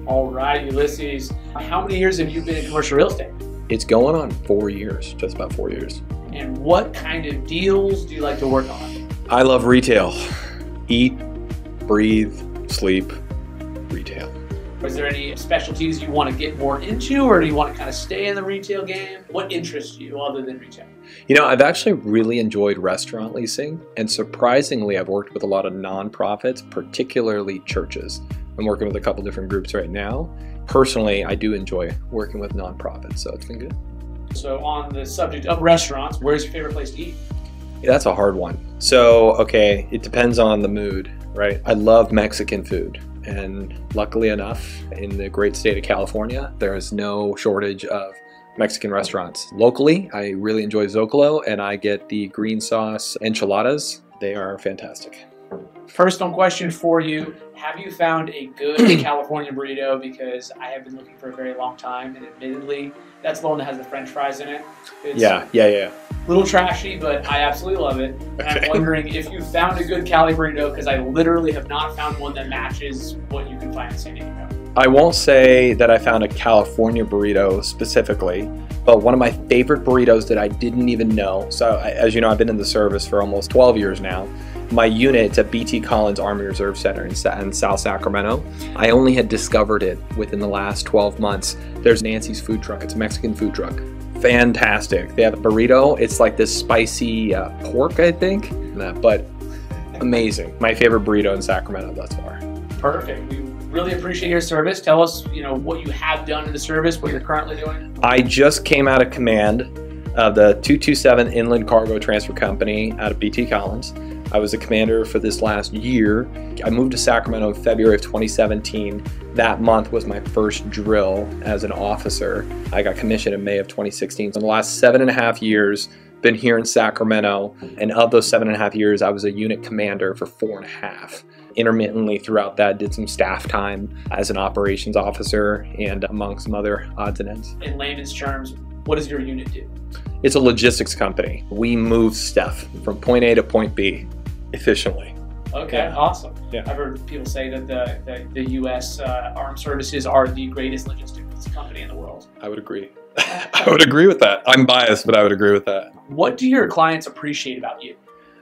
All right, Ulysses. How many years have you been in commercial real estate? It's going on 4 years, just about 4 years. And what kind of deals do you like to work on? I love retail. Eat, breathe, sleep, retail. Is there any specialties you want to get more into, or do you want to kind of stay in the retail game? What interests you other than retail? You know, I've actually really enjoyed restaurant leasing, and surprisingly, I've worked with a lot of nonprofits, particularly churches. I'm working with a couple different groups right now. Personally, I do enjoy working with nonprofits, so it's been good. So on the subject of restaurants, where's your favorite place to eat? Yeah, that's a hard one. So, okay, it depends on the mood, right? I love Mexican food. And luckily enough, in the great state of California, there is no shortage of Mexican restaurants. Locally, I really enjoy Zocalo, and I get the green sauce enchiladas. They are fantastic. Personal question for you. Have you found a good California burrito? Because I have been looking for a very long time, and admittedly, that's the one that has the French fries in it. It's Yeah. a little trashy, but I absolutely love it. And Okay. I'm wondering if you found a good Cali burrito, because I literally have not found one that matches what you can find in San Diego. I won't say that I found a California burrito specifically, but one of my favorite burritos that I didn't even know. So as you know, I've been in the service for almost 12 years now. My unit's at BT Collins Army Reserve Center in South Sacramento. I only had discovered it within the last 12 months. There's Nancy's food truck. It's a Mexican food truck. Fantastic. They have a burrito. It's like this spicy pork, I think, but amazing. My favorite burrito in Sacramento thus far. Perfect. We really appreciate your service. Tell us, what you have done in the service, what you're currently doing. I just came out of command of the 227 Inland Cargo Transfer Company out of BT Collins. I was a commander for this last year. I moved to Sacramento in February of 2017. That month was my first drill as an officer. I got commissioned in May of 2016. So in the last 7.5 years, been here in Sacramento, and of those 7.5 years, I was a unit commander for 4.5. Intermittently throughout that, did some staff time as an operations officer and among some other odds and ends. In layman's terms, what does your unit do? It's a logistics company. We move stuff from point A to point B efficiently. Okay, Yeah. awesome. Yeah. I've heard people say that the U.S. Armed Services are the greatest logistics company in the world. I would agree. I would agree with that. I'm biased, but I would agree with that. What do your clients appreciate about you?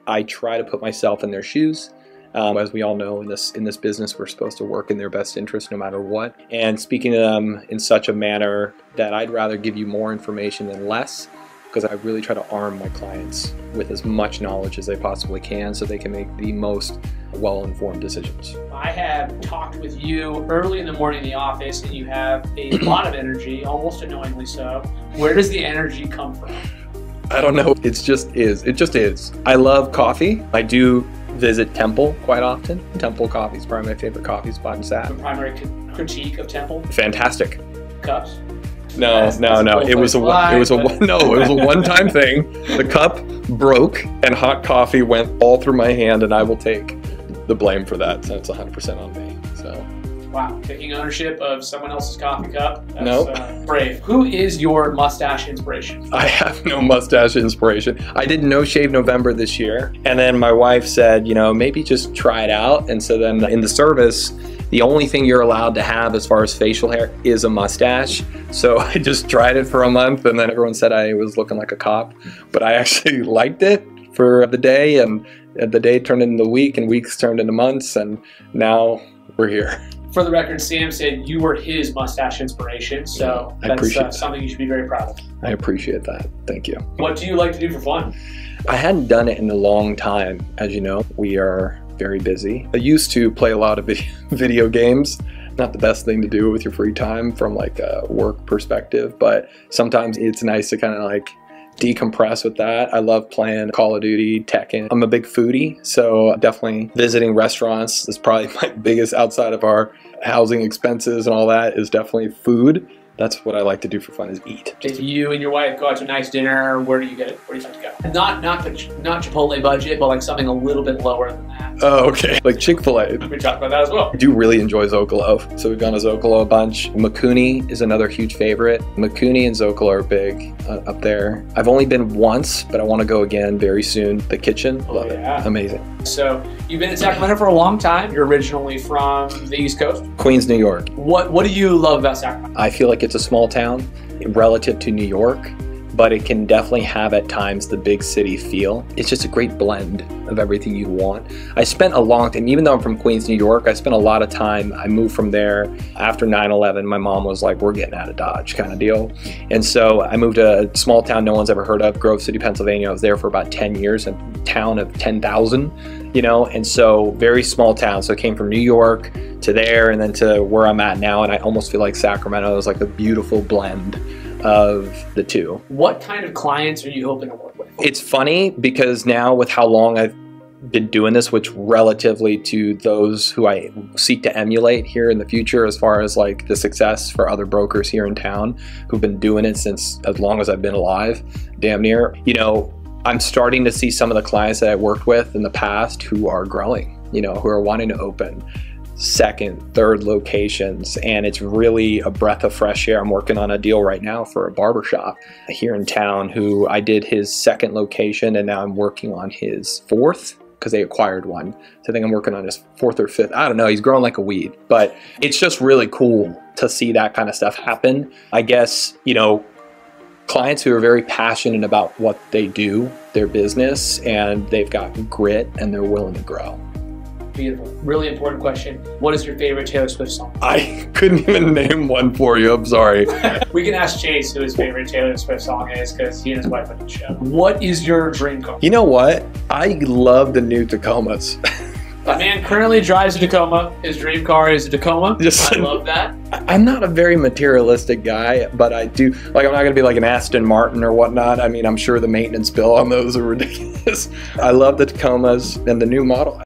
I try to put myself in their shoes. As we all know, in this business, we're supposed to work in their best interest no matter what. And speaking to them in such a manner that I'd rather give you more information than less, because I really try to arm my clients with as much knowledge as they possibly can so they can make the most well-informed decisions. I have talked with you early in the morning in the office, and you have a lot of energy, almost annoyingly so. Where does the energy come from? I don't know. It just is. It just is. I love coffee. I do visit Temple quite often. Temple Coffee is probably my favorite coffee spot in Sac. The primary critique of Temple? Fantastic. Cups? No. It was a one-time thing. The cup broke and hot coffee went all through my hand, and I will take the blame for that. So it's 100% on me. So. Wow, taking ownership of someone else's coffee cup. That's Nope. Brave. Who is your mustache inspiration? I have no mustache inspiration. I did No Shave November this year, and then my wife said, maybe just try it out. And so then in the service, the only thing you're allowed to have as far as facial hair is a mustache. So I just tried it for a month, and then everyone said I was looking like a cop. But I actually liked it for the day, and the day turned into the week, and weeks turned into months, and now we're here. For the record, Sam said you were his mustache inspiration, so I appreciate that's something you should be very proud of. I appreciate that. Thank you. What do you like to do for fun? I hadn't done it in a long time. As you know, we are very busy. I used to play a lot of video games. Not the best thing to do with your free time from like a work perspective, but sometimes it's nice to kind of like decompress with that. I love playing Call of Duty, Tekken. I'm a big foodie, so definitely visiting restaurants is probably my biggest, outside of our housing expenses and all that, is definitely food. That's what I like to do for fun, is eat. If you and your wife go out to a nice dinner, where do you get it? Where do you like to go? Not Chipotle budget, but like something a little bit lower than that. Oh, okay. Like Chick-fil-A. We talked about that as well. I do really enjoy Zocalo. So we've gone to Zocalo a bunch. Makuni is another huge favorite. Makuni and Zocalo are big up there. I've only been once, but I want to go again very soon. The Kitchen, love it. Amazing. So you've been in Sacramento for a long time. You're originally from the East Coast? Queens, New York. What do you love about Sacramento? I feel like it's a small town relative to New York, but it can definitely have at times the big city feel. It's just a great blend of everything you want. I spent a long time, even though I'm from Queens, New York, I spent a lot of time. I moved from there after 9/11. My mom was like, we're getting out of Dodge kind of deal. And so I moved to a small town no one's ever heard of, Grove City, Pennsylvania. I was there for about 10 years, a town of 10,000, you know, and so very small town. So I came from New York to there and then to where I'm at now. And I almost feel like Sacramento is like a beautiful blend of the two. What kind of clients are you hoping to work with? It's funny because now with how long I've been doing this, which relatively to those who I seek to emulate here in the future, as far as like the success for other brokers here in town who've been doing it since as long as I've been alive, damn near, you know, I'm starting to see some of the clients that I worked with in the past who are growing, you know, who are wanting to open second, third locations, and it's really a breath of fresh air. I'm working on a deal right now for a barbershop here in town who I did his second location, and now I'm working on his fourth because they acquired one. So I think I'm working on his fourth or fifth. I don't know, he's growing like a weed, but it's just really cool to see that kind of stuff happen. I guess, you know, clients who are very passionate about what they do, their business, and they've got grit and they're willing to grow. Beautiful. Really important question. What is your favorite Taylor Swift song? I couldn't even name one for you. I'm sorry. We can ask Chase who his favorite Taylor Swift song is because he and his wife are on the show. What is your dream car? You know what? I love the new Tacomas. The man currently drives a Tacoma. His dream car is a Tacoma. I love that. I'm not a very materialistic guy, but I do, like, I'm not going to be like an Aston Martin or whatnot. I mean, I'm sure the maintenance bill on those are ridiculous. I love the Tacomas and the new model.